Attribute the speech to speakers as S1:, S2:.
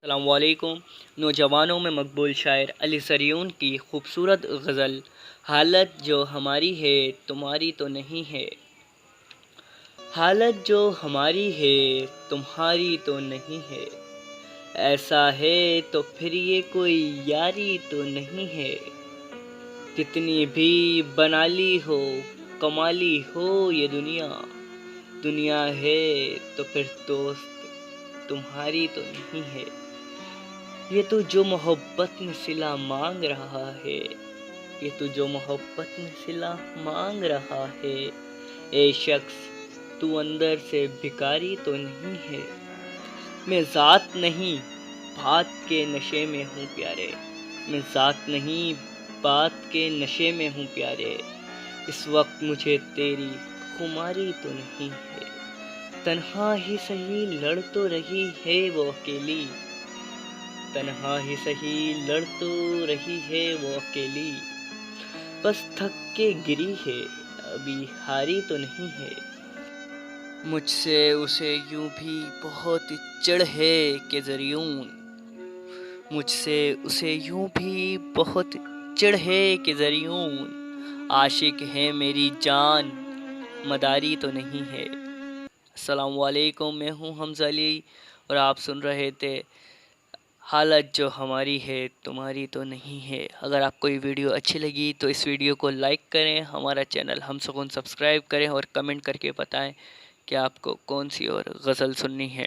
S1: السلام علیکم۔ نوجوانوں میں مقبول شاعر علی سریون کی خوبصورت غزل حالت جو ہماری ہے تمہاری تو نہیں ہے۔ حالت جو ہماری ہے تمہاری تو نہیں ہے، ایسا ہے تو پھر یہ کوئی یاری تو نہیں ہے۔ کتنی بھی بنا لی ہو کمالی ہو یہ دنیا، دنیا ہے تو پھر دوست تمہاری تو نہیں ہے۔ یہ تو جو محبت میں صلہ مانگ رہا ہے، یہ تو جو محبت میں صلہ مانگ رہا ہے، اے شخص تو اندر سے بھکاری تو نہیں ہے۔ میں ذات نہیں بات کے نشے میں ہوں پیارے، میں ذات نہیں بات کے نشے میں ہوں پیارے، اس وقت مجھے تیری خماری تو نہیں ہے۔ تنہا ہی سہی لڑ تو رہی ہے وہ اکیلی، تنہا ہی سہی لڑ تو رہی ہے وہ اکیلی، بس تھک کے گری ہے ابھی ہاری تو نہیں ہے۔ مجھ سے اسے یوں بھی بہت چڑ ہے کہ زریون، مجھ سے اسے یوں بھی بہت چڑ ہے کہ زریون، عاشق ہے میری جان مداری تو نہیں ہے۔ السلام علیکم، میں ہوں حمزہ علی اور آپ سن رہے تھے حالت جو ہماری ہے تمہاری تو نہیں ہے۔ اگر آپ کو یہ ویڈیو اچھی لگی تو اس ویڈیو کو لائک کریں، ہمارا چینل ہم سکون سبسکرائب کریں اور کمنٹ کر کے بتائیں کہ آپ کو کون سی اور غزل سننی ہے۔